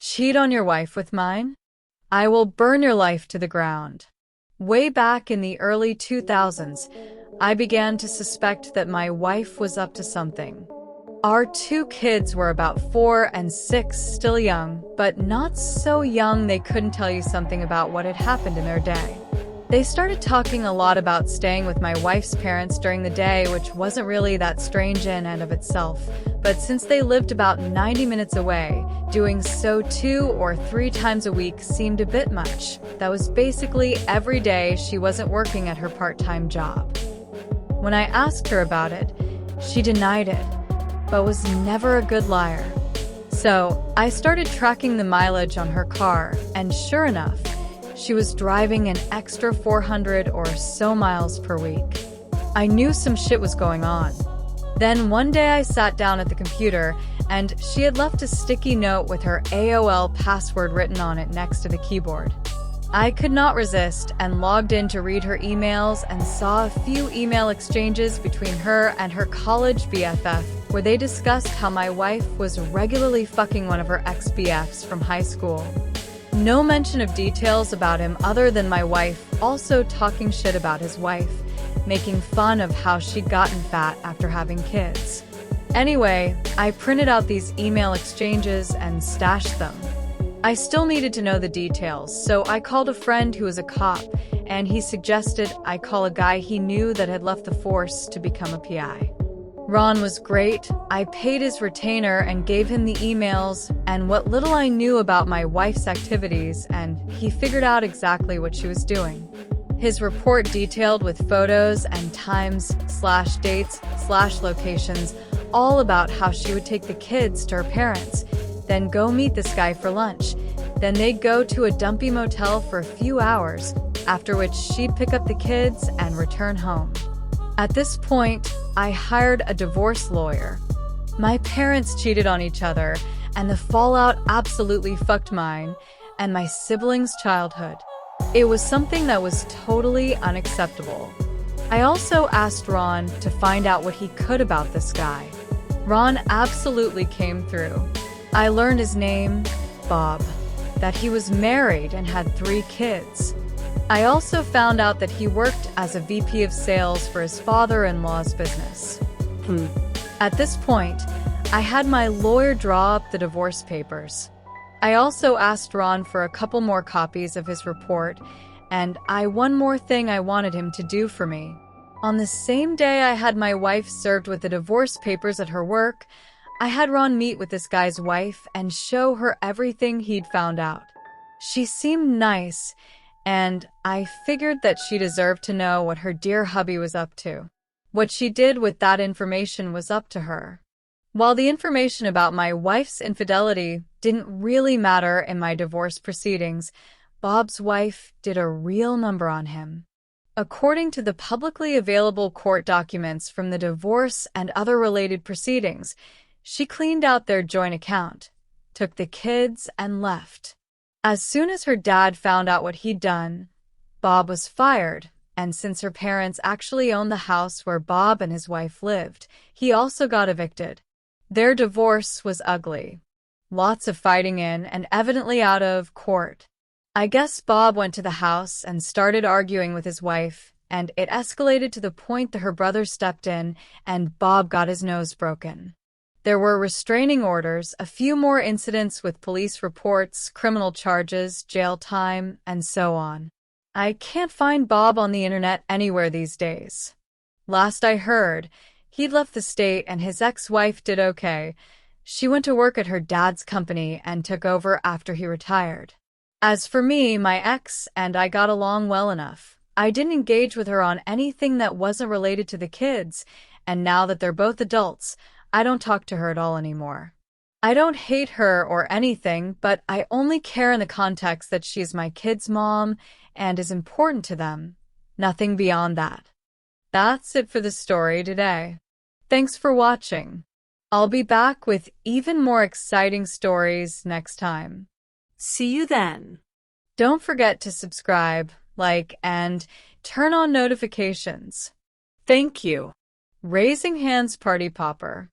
Cheat on your wife with mine? I will burn your life to the ground. Way back in the early 2000s, I began to suspect that my wife was up to something. Our two kids were about 4 and 6, still young, but not so young they couldn't tell you something about what had happened in their day. They started talking a lot about staying with my wife's parents during the day, which wasn't really that strange in and of itself. But since they lived about 90 minutes away, doing so 2 or 3 times a week seemed a bit much. That was basically every day she wasn't working at her part-time job. When I asked her about it, she denied it, but was never a good liar. So I started tracking the mileage on her car, and sure enough, she was driving an extra 400 or so miles per week. I knew some shit was going on. Then one day I sat down at the computer, and she had left a sticky note with her AOL password written on it next to the keyboard. I could not resist and logged in to read her emails and saw a few email exchanges between her and her college BFF where they discussed how my wife was regularly fucking one of her ex-BFs from high school. No mention of details about him other than my wife also talking shit about his wife, making fun of how she'd gotten fat after having kids. Anyway, I printed out these email exchanges and stashed them. I still needed to know the details, so I called a friend who was a cop, and he suggested I call a guy he knew that had left the force to become a PI. Ron was great. I paid his retainer and gave him the emails and what little I knew about my wife's activities, and he figured out exactly what she was doing. His report detailed with photos and times/dates/locations all about how she would take the kids to her parents, then go meet this guy for lunch. Then they'd go to a dumpy motel for a few hours, after which she'd pick up the kids and return home. At this point, I hired a divorce lawyer. My parents cheated on each other, and the fallout absolutely fucked mine and my siblings' childhood. It was something that was totally unacceptable. I also asked Ron to find out what he could about this guy. Ron absolutely came through. I learned his name, Bob, that he was married and had 3 kids. I also found out that he worked as a VP of sales for his father-in-law's business. At this point, I had my lawyer draw up the divorce papers. I also asked Ron for a couple more copies of his report, and one more thing I wanted him to do for me. On the same day I had my wife served with the divorce papers at her work, I had Ron meet with this guy's wife and show her everything he'd found out. She seemed nice, and I figured that she deserved to know what her dear hubby was up to. What she did with that information was up to her. While the information about my wife's infidelity didn't really matter in my divorce proceedings, Bob's wife did a real number on him. According to the publicly available court documents from the divorce and other related proceedings, she cleaned out their joint account, took the kids, and left. As soon as her dad found out what he'd done, Bob was fired, and since her parents actually owned the house where Bob and his wife lived, he also got evicted. Their divorce was ugly. Lots of fighting in and evidently out of court. I guess Bob went to the house and started arguing with his wife, and it escalated to the point that her brother stepped in and Bob got his nose broken. There were restraining orders, a few more incidents with police reports, criminal charges, jail time, and so on. I can't find Bob on the internet anywhere these days. Last I heard, he'd left the state and his ex-wife did okay. She went to work at her dad's company and took over after he retired. As for me, my ex and I got along well enough. I didn't engage with her on anything that wasn't related to the kids, and now that they're both adults, I don't talk to her at all anymore. I don't hate her or anything, but I only care in the context that she's my kids' mom and is important to them. Nothing beyond that. That's it for the story today. Thanks for watching. I'll be back with even more exciting stories next time. See you then. Don't forget to subscribe, like, and turn on notifications. Thank you. Raising hands, party popper.